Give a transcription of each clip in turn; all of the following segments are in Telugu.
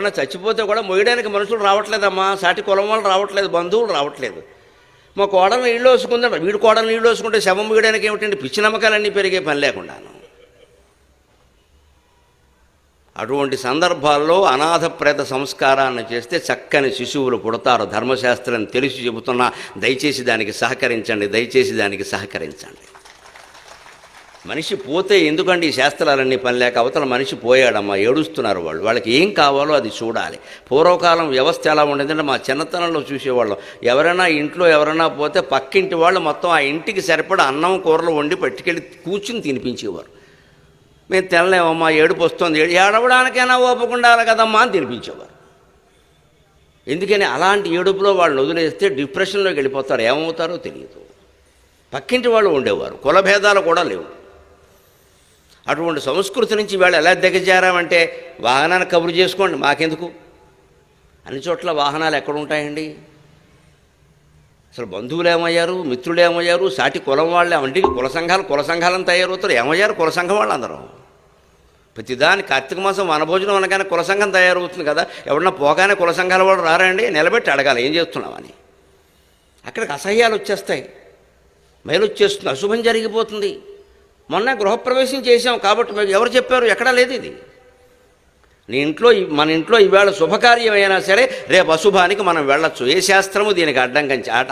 ఎవరన్నా చచ్చిపోతే కూడా మొయ్యడానికి మనుషులు రావట్లేదమ్మా, సాటి కులం వాళ్ళు రావట్లేదు, బంధువులు రావట్లేదు. మా కోడలు నీళ్ళు వేసుకుందంట, వీడి కోడలు నీళ్ళు వేసుకుంటే శవం మొయ్యడానికి ఏమిటండి? పిచ్చి నమ్మకాలన్నీ పెరిగే పని లేకుండాను. అటువంటి సందర్భాల్లో అనాథ ప్రేత సంస్కారాన్ని చేస్తే చక్కని శిశువులు పుడతారు. ధర్మశాస్త్రం తెలిసి చెబుతున్నా, దయచేసి దానికి సహకరించండి, దయచేసి దానికి సహకరించండి. మనిషి పోతే ఎందుకండి ఈ శాస్త్రాలన్నీ పని లేక? అవతల మనిషి పోయాడమ్మా, ఏడుస్తున్నారు వాళ్ళు, వాళ్ళకి ఏం కావాలో అది చూడాలి. పూర్వకాలం వ్యవస్థ ఎలా ఉండేదంటే మా చిన్నతనంలో చూసేవాళ్ళం, ఎవరైనా ఇంట్లో ఎవరైనా పోతే పక్కింటి వాళ్ళు మొత్తం ఆ ఇంటికి సరిపడా అన్నం కూరలు వండి పట్టుకెళ్ళి కూర్చుని తినిపించేవారు. మేము తినలేమమ్మా, ఏడుపు వస్తుంది, ఏడవడానికైనా ఓపకుండాలి కదమ్మా అని తినిపించేవారు. ఎందుకని అలాంటి ఏడుపులో వాళ్ళని వదిలేస్తే డిప్రెషన్లోకి వెళ్ళిపోతారు, ఏమవుతారో తెలియదు. పక్కింటి వాళ్ళు ఉండేవారు, కులభేదాలు కూడా లేవు. అటువంటి సంస్కృతి నుంచి వాళ్ళు ఎలా దిగజారామంటే, వాహనాన్ని కబురు చేసుకోండి మాకెందుకు, అన్ని చోట్ల వాహనాలు ఎక్కడ ఉంటాయండి? అసలు బంధువులు ఏమయ్యారు, మిత్రులు ఏమయ్యారు, సాటి కులం వాళ్ళే, వంటికి కుల సంఘాలను తయారవుతారు. ఏమయ్యారు? కుల సంఘం వాళ్ళు అందరూ. ప్రతిదాని కార్తీక మాసం వనభోజనం అనగానే కుల సంఘం తయారవుతుంది కదా, ఎవరన్నా పోగానే కుల సంఘాల వాళ్ళు రారండి, నిలబెట్టి అడగాలి ఏం చేస్తున్నామని. అక్కడికి అసహ్యాలు వచ్చేస్తాయి, మైలు వచ్చేస్తుంది, అశుభం జరిగిపోతుంది. మొన్న గృహప్రవేశం చేశాం కాబట్టి ఎవరు చెప్పారు? ఎక్కడా లేదు ఇది. మన ఇంట్లో ఈవేళ శుభకార్యం అయినా సరే రేపు అశుభానికి మనం వెళ్ళొచ్చు. ఏ శాస్త్రము దీనికి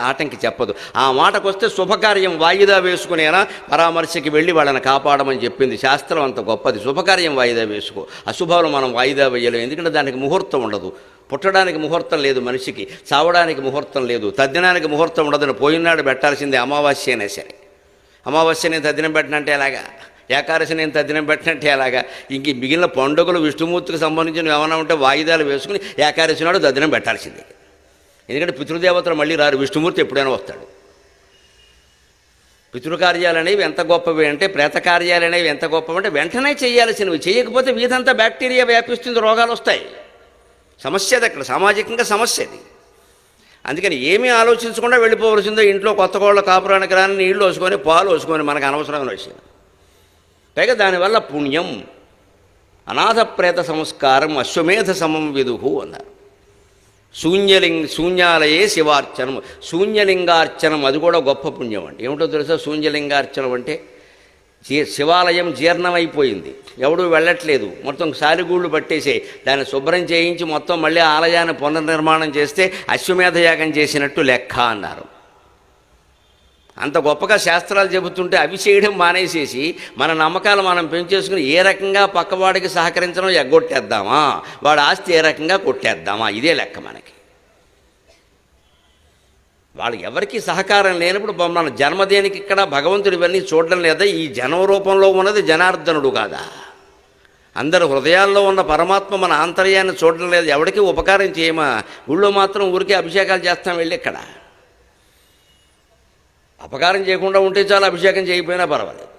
ఆటంకి చెప్పదు. ఆ మాటకు వస్తే శుభకార్యం వాయిదా వేసుకునేనా పరామర్శకి వెళ్ళి వాళ్ళని కాపాడమని చెప్పింది శాస్త్రం, అంత గొప్పది. శుభకార్యం వాయిదా వేసుకో, అశుభాలు మనం వాయిదా వేయలేము. ఎందుకంటే దానికి ముహూర్తం ఉండదు. పుట్టడానికి ముహూర్తం లేదు మనిషికి, చావడానికి ముహూర్తం లేదు, తద్దినానికి ముహూర్తం ఉండదని పోయినాడు పెట్టాల్సిందే, అమావాస్య అయినా సరే. అమావాస్య నేను తద్దినం పెట్టినంటే ఎలాగా, ఏకాదశి నేను తద్దినం పెట్టినట్టే ఎలాగా, ఇంక మిగిలిన పండుగలు విష్ణుమూర్తికి సంబంధించిన ఏమైనా ఉంటే వాయిదాలు వేసుకుని ఏకాదశి నాడు తద్దినం పెట్టాల్సిందే. ఎందుకంటే పితృదేవతలు మళ్ళీ రారు, విష్ణుమూర్తి ఎప్పుడైనా వస్తాడు. పితృకార్యాలు అనేవి ఎంత గొప్పవి అంటే, ప్రేతకార్యాలు అనేవి ఎంత గొప్పవి అంటే వెంటనే చేయాల్సినవి. చేయకపోతే వీధంతా బ్యాక్టీరియా వ్యాపిస్తుంది, రోగాలు వస్తాయి. సమస్య అది, అక్కడ సామాజికంగా సమస్య అది. అందుకని ఏమీ ఆలోచించకుండా వెళ్ళిపోవలసిందో. ఇంట్లో కొత్త కోళ్ళ కాపురానికి రాని నీళ్లు వేసుకొని పాలు వేసుకొని మనకు అనవసరమైన విషయం. పైగా దానివల్ల పుణ్యం. అనాథ ప్రేత సంస్కారం అశ్వమేధ సమం విదుహు అన్నారు. శూన్యాలయే శివార్చనం, శూన్యలింగార్చనం, అది కూడా గొప్ప పుణ్యం అండి. ఏమిటో తెలుసా శూన్యలింగార్చనం అంటే? శివాలయం జీర్ణమైపోయింది, ఎవడూ వెళ్ళట్లేదు, మొత్తం సాలిగూళ్ళు పట్టేసే దాన్ని శుభ్రం చేయించి మొత్తం మళ్ళీ ఆలయాన్ని పునర్నిర్మాణం చేస్తే అశ్వమేధ యాగం చేసినట్టు లెక్క అన్నారు. అంత గొప్పగా శాస్త్రాలు చెబుతుంటే అవి చేయడం మానేసేసి మన నమ్మకాలు మనం పెంచేసుకుని ఏ రకంగా పక్కవాడికి సహకరించడం ఎగ్గొట్టేద్దామా, వాడి ఆస్తి ఏ రకంగా కొట్టేద్దామా, ఇదే లెక్క మనకి. వాళ్ళు ఎవరికి సహకారం లేనప్పుడు మన జన్మదేనికి ఇక్కడ భగవంతుడు ఇవన్నీ చూడడం లేదా? ఈ జనం రూపంలో ఉన్నది జనార్దనుడు కాదా? అందరు హృదయాల్లో ఉన్న పరమాత్మ మన ఆంతర్యాన్ని చూడడం లేదు. ఎవరికి ఉపకారం చేయమా, ఊళ్ళో మాత్రం ఊరికే అభిషేకాలు చేస్తాం వెళ్ళి. ఇక్కడ అపకారం చేయకుండా ఉంటే చాలా, అభిషేకం చేయకపోయినా పర్వాలేదు.